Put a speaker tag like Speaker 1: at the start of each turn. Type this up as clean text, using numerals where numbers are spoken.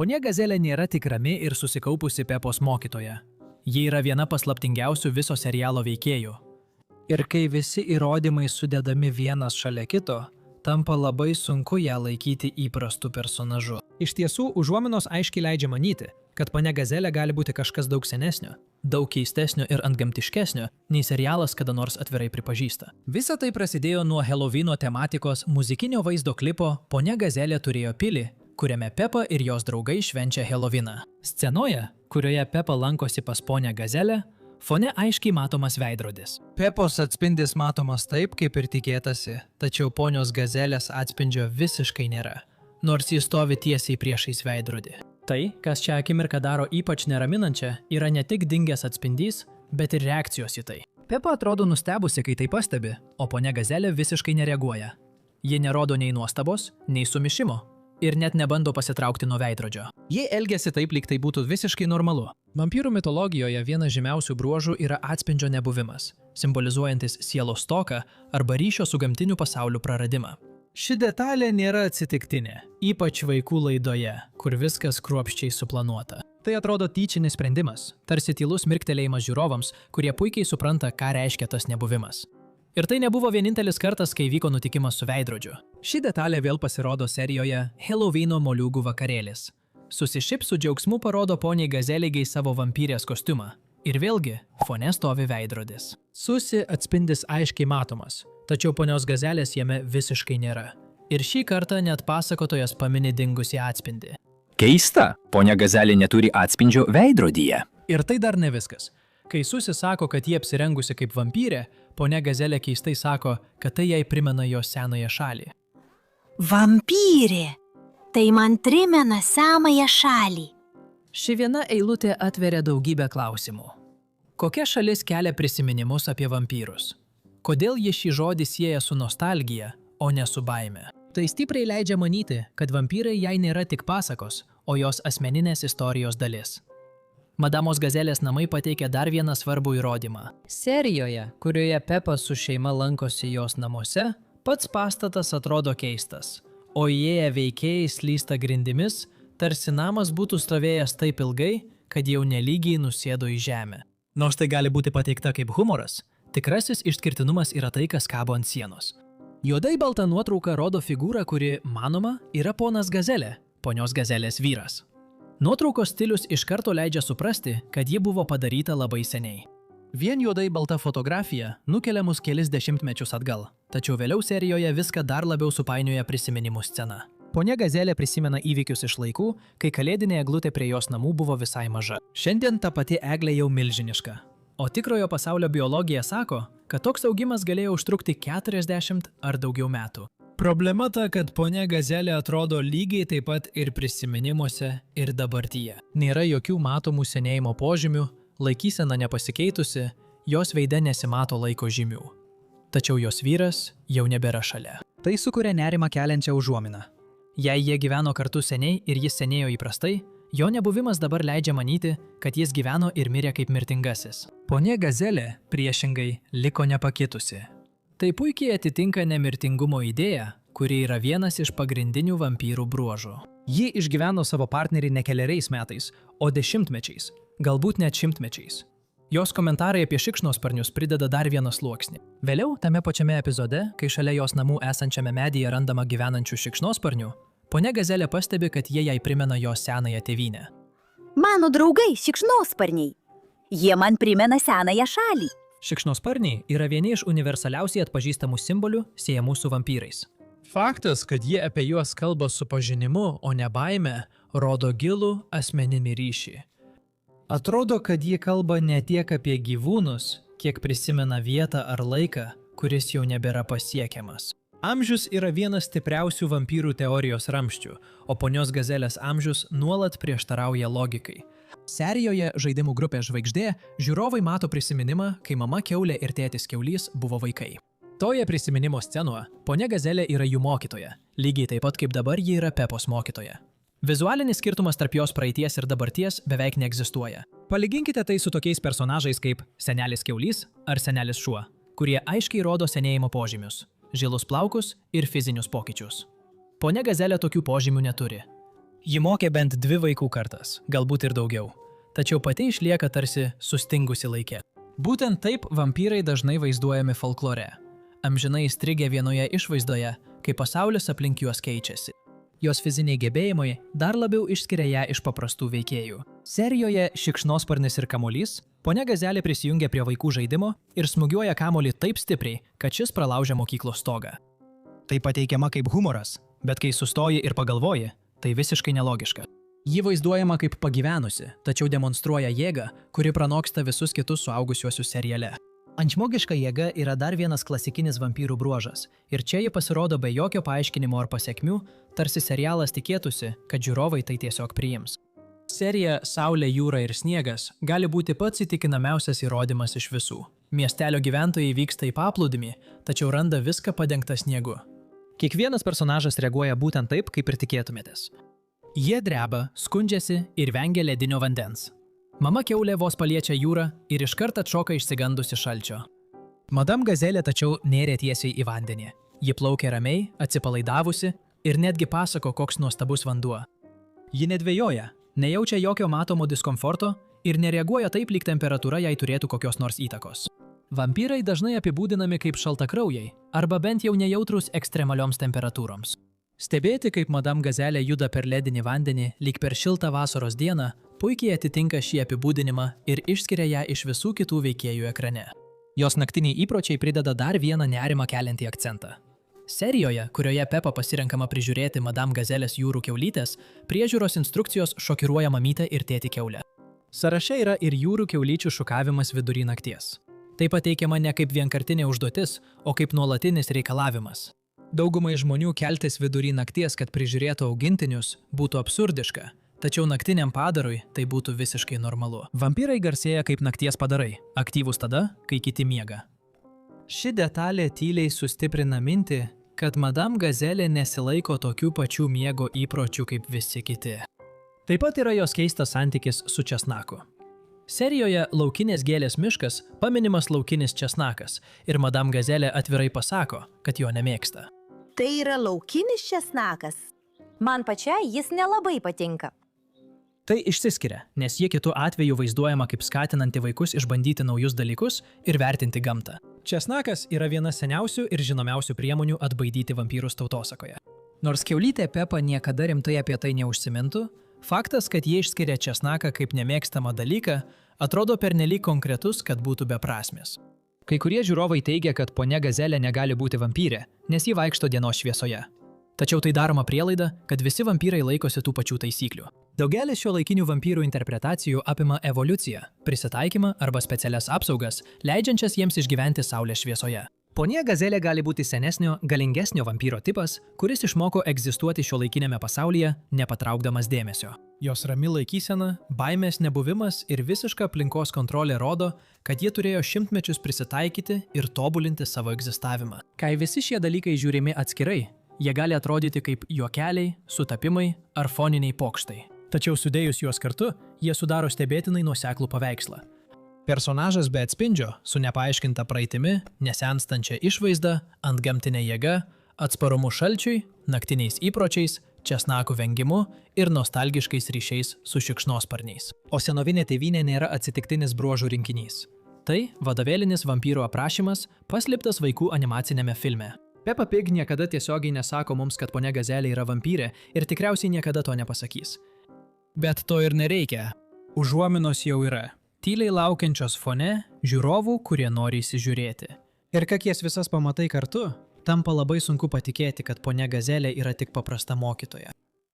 Speaker 1: Ponia Gazelė nėra tik rami ir susikaupusi Pepos mokytoja. Ji yra viena paslaptingiausių viso serialo veikėjų. Ir kai visi įrodymai sudedami vienas šalia kito, tampa labai sunku ją laikyti įprastu personažu. Iš tiesų, užuominos aiškiai leidžia manyti, kad ponia Gazelė gali būti kažkas daug senesnio, daug keistesnio ir antgamtiškesnio, nei serialas kada nors atvirai pripažįsta. Visa tai prasidėjo nuo Helovyno tematikos muzikinio vaizdo klipo Ponia Gazelė turėjo pilį, kuriame Pepa ir jos draugai švenčia Helovyną. Scenoje, kurioje Pepa lankosi pas ponę Gazelę, fone aiškiai matomas veidrodis. Pepos atspindis matomas taip, kaip ir tikėtasi, tačiau ponios Gazelės atspindžio visiškai nėra, nors jis stovi tiesiai priešais veidrodį. Tai, kas šią akimirką daro ypač neraminančią, yra ne tik dingęs atspindys, bet ir reakcijos į tai. Pepa atrodo nustebusi, kai tai pastebi, o ponia Gazelė visiškai nereaguoja. Ji nerodo nei nuostabos, nei sumišimo. Ir net nebando pasitraukti nuo veidrodžio. Jie elgiasi taip, lyg tai būtų visiškai normalu. Vampyrų mitologijoje vienas žymiausių bruožų yra atspindžio nebuvimas, simbolizuojantis sielos stoką arba ryšio su gamtiniu pasauliu praradimą. Ši detalė nėra atsitiktinė, ypač vaikų laidoje, kur viskas kruopščiai suplanuota. Tai atrodo tyčinis sprendimas, tarsi tylus mirktelėjimas žiūrovams, kurie puikiai supranta, ką reiškia tas nebuvimas. Ir tai nebuvo vienintelis kartas, kai vyko nutikimas su veidrodžiu. Ši detalė vėl pasirodo serijoje Helovyno moliūgų vakarėlis. Susišip su džiaugsmu parodo poniai Gazelėgiai savo vampyrės kostiumą. Ir vėlgi, fone stovi veidrodis. Susi atspindis aiškiai matomas, tačiau ponios Gazelės jame visiškai nėra. Ir šį kartą net pasakotojas pamini dingusį atspindį.
Speaker 2: Keista, ponia Gazelė neturi atspindžio veidrodyje.
Speaker 1: Ir tai dar ne viskas. Kai Susi sako, kad jie apsirengusi kaip vampyrė, ponia Gazelė keistai sako, kad tai jai primena jos senąją šalį.
Speaker 3: Vampyrė! Tai man primena senąją šalį.
Speaker 1: Ši viena eilutė atveria daugybę klausimų. Kokia šalis kelia prisiminimus apie vampyrus? Kodėl ji šį žodį sieja su nostalgija, o ne su baime? Tai stipriai leidžia manyti, kad vampyrai jai nėra tik pasakos, o jos asmeninės istorijos dalis. Madamos Gazelės namai pateikia dar vieną svarbų įrodymą. Serijoje, kurioje Pepa su šeima lankosi jos namuose, pats pastatas atrodo keistas, o įėję veikėjai slysta grindimis, tarsi namas būtų stovėjęs taip ilgai, kad jau nelygiai nusėdo į žemę. Nors tai gali būti pateikta kaip humoras, tikrasis išskirtinumas yra tai, kas kabo ant sienos. Juodai balta nuotrauka rodo figūrą, kuri, manoma, yra ponas Gazelė, ponios Gazelės vyras. Nuotraukos stilius iš karto leidžia suprasti, kad ji buvo padaryta labai seniai. Vien juodai balta fotografija nukelia mus kelis dešimtmečius atgal, tačiau vėliau serijoje viską dar labiau supainioja prisiminimų scena. Ponia Gazelė prisimena įvykius iš laikų, kai kalėdinė eglutė prie jos namų buvo visai maža. Šiandien ta pati eglė jau milžiniška, o tikrojo pasaulio biologija sako, kad toks augimas galėjo užtrukti 40 ar daugiau metų. Problema ta, kad ponia Gazelė atrodo lygiai taip pat ir prisiminimuose, ir dabartyje. Nėra jokių matomų senėjimo požymių, laikysena nepasikeitusi, jos veide nesimato laiko žymių. Tačiau jos vyras jau nebėra šalia. Tai sukuria nerimą keliančią užuominą. Jei jie gyveno kartu seniai ir jis senėjo įprastai, jo nebuvimas dabar leidžia manyti, kad jis gyveno ir mirė kaip mirtingasis. Ponia Gazelė, priešingai, liko nepakitusi. Tai puikiai atitinka nemirtingumo idėją, kuri yra vienas iš pagrindinių vampyrų bruožų. Ji išgyveno savo partnerį ne keleriais metais, o dešimtmečiais, galbūt net šimtmečiais. Jos komentarai apie šikšnosparnius prideda dar vieną sluoksnį. Vėliau, tame pačiame epizode, kai šalia jos namų esančiame medyje randama gyvenančių šikšnosparnių, ponia Gazelė pastebi, kad jie jai primena jos senąją tėvynę.
Speaker 3: Mano draugai šikšnosparniai. Jie man primena senąją šalį.
Speaker 1: Šikšnosparniai yra vieni iš universaliausiai atpažįstamų simbolių siejamų su vampyrais. Faktas, kad jie apie juos kalba su pažinimu, o ne baime, rodo gilų asmeninį ryšį. Atrodo, kad jie kalba ne tiek apie gyvūnus, kiek prisimena vietą ar laiką, kuris jau nebėra pasiekiamas. Amžius yra vienas stipriausių vampyrų teorijos ramščių, o ponios Gazelės amžius nuolat prieštarauja logikai. Serijoje Žaidimų grupė Žvaigždė žiūrovai mato prisiminimą, kai mama kiaulė ir tėtis kiaulys buvo vaikai. Toje prisiminimo scenoje ponia Gazelė yra jų mokytoja, lygiai taip pat kaip dabar ji yra Pepos mokytoja. Vizualinis skirtumas tarp jos praeities ir dabarties beveik neegzistuoja. Palyginkite tai su tokiais personažais kaip senelis kiaulys ar senelis šuo, kurie aiškiai rodo senėjimo požymius, žilus plaukus ir fizinius pokyčius. Ponia Gazelė tokių požymių neturi. Ji mokė bent 2 vaikų kartas, galbūt ir daugiau, tačiau pati išlieka tarsi sustingusi laike. Būtent taip vampyrai dažnai vaizduojami folklore, amžinai įstrigę vienoje išvaizdoje, kai pasaulis aplink juos keičiasi. Jos fiziniai gebėjimai dar labiau išskiria ją iš paprastų veikėjų. Serijoje Šikšnosparnis ir kamuolys ponia Gazelė prisijungia prie vaikų žaidimo ir smūgiuoja kamuolį taip stipriai, kad šis pralaužia mokyklos stogą. Tai pateikiama kaip humoras, bet kai sustoji ir pagalvoji, tai visiškai nelogiška. Ji vaizduojama kaip pagyvenusi, tačiau demonstruoja jėgą, kuri pranoksta visus kitus suaugusiuosius seriale. Antžmogiška jėga yra dar vienas klasikinis vampyrų bruožas, ir čia ji pasirodo be jokio paaiškinimo ar pasekmių, tarsi serialas tikėtųsi, kad žiūrovai tai tiesiog priims. Serija Saulė, jūra ir sniegas gali būti pats įtikinamiausias įrodymas iš visų. Miestelio gyventojai vyksta į paplūdimį, tačiau randa viską padengtą sniegu. Kiekvienas personažas reaguoja būtent taip, kaip ir tikėtumėtės. Jie dreba, skundžiasi ir vengia ledinio vandens. Mama kiaulė vos paliečia jūrą ir iškart atšoka išsigandusi šalčio. Madame Gazelė tačiau nėrė tiesiai į vandenį. Ji plaukė ramiai, atsipalaidavusi ir netgi pasako, koks nuostabus vanduo. Ji nedvejoja, nejaučia jokio matomo diskomforto ir nereaguoja taip, lyg temperatūra jai turėtų kokios nors įtakos. Vampyrai dažnai apibūdinami kaip šaltakraujai arba bent jau nejautrus ekstremalioms temperatūroms. Stebėti, kaip Madame Gazelė juda per ledinį vandenį lyg per šiltą vasaros dieną, puikiai atitinka šį apibūdinimą ir išskiria ją iš visų kitų veikėjų ekrane. Jos naktiniai įpročiai prideda dar vieną nerimą keliantį akcentą. Serijoje, kurioje Pepa pasirenkama prižiūrėti Madame Gazelės jūrų kiaulytės, priežiūros instrukcijos šokiruoja mamytę ir tėtį kiaulę. Sąraše yra ir jūrų kiaulyčių šukavimas vidury nakties. Tai pateikiama ne kaip vienkartinė užduotis, o kaip nuolatinis reikalavimas. Daugumai žmonių keltis vidury nakties, kad prižiūrėtų augintinius, būtų absurdiška, tačiau naktiniam padarui tai būtų visiškai normalu. Vampyrai garsėja kaip nakties padarai, aktyvūs tada, kai kiti miega. Ši detalė tyliai sustiprina mintį, kad Madame Gazelė nesilaiko tokių pačių miego įpročių kaip visi kiti. Taip pat yra jos keistas santykis su česnaku. Serijoje Laukinės gėlės miškas paminimas laukinis česnakas ir Madame Gazelė atvirai pasako, kad jo nemėgsta.
Speaker 3: Tai yra laukinis česnakas.
Speaker 4: Man pačiai jis nelabai patinka.
Speaker 1: Tai išsiskiria, nes jie kitu atveju vaizduojama kaip skatinanti vaikus išbandyti naujus dalykus ir vertinti gamtą. Česnakas yra viena seniausių ir žinomiausių priemonių atbaidyti vampyrus tautosakoje. Nors kiaulytė Pepa niekada rimtai apie tai neužsimintų, faktas, kad jie išskiria česnaką kaip nemėgstamą dalyką, atrodo pernelyg konkretus, kad būtų beprasmis. Kai kurie žiūrovai teigia, kad ponia Gazelė negali būti vampyrė, nes ji vaikšto dienos šviesoje. Tačiau tai daroma prielaida, kad visi vampyrai laikosi tų pačių taisyklių. Daugelis šiuolaikinių vampyrų interpretacijų apima evoliuciją, prisitaikymą arba specialias apsaugas, leidžiančias jiems išgyventi saulės šviesoje. Ponia Gazelė gali būti senesnio, galingesnio vampyro tipas, kuris išmoko egzistuoti šiuolaikinėme pasaulyje, nepatraukdamas dėmesio. Jos rami laikysena, baimės nebuvimas ir visiška aplinkos kontrolė rodo, kad jie turėjo šimtmečius prisitaikyti ir tobulinti savo egzistavimą. Kai visi šie dalykai žiūrimi atskirai, jie gali atrodyti kaip juokeliai, sutapimai ar foniniai pokštai. Tačiau sudėjus juos kartu, jie sudaro stebėtinai nuoseklų paveikslą. Personažas be atspindžio, su nepaaiškinta praeitimi, nesenstančia išvaizda, antgamtinė jėga, atsparumu šalčiui, naktiniais įpročiais, česnakų vengimu ir nostalgiškais ryšiais su šikšnosparniais. O senovinė tėvynė nėra atsitiktinis bruožų rinkinys. Tai vadovėlinis vampyrų aprašymas, paslėptas vaikų animacinėme filme. Peppa Pig niekada tiesiogiai nesako mums, kad ponia Gazelė yra vampyrė ir tikriausiai niekada to nepasakys. Bet to ir nereikia. Užuominos jau yra. Tyliai laukiančios fone žiūrovų, kurie nori įsižiūrėti. Ir kai jas visas pamatai kartu, tampa labai sunku patikėti, kad ponia Gazelė yra tik paprasta mokytoja.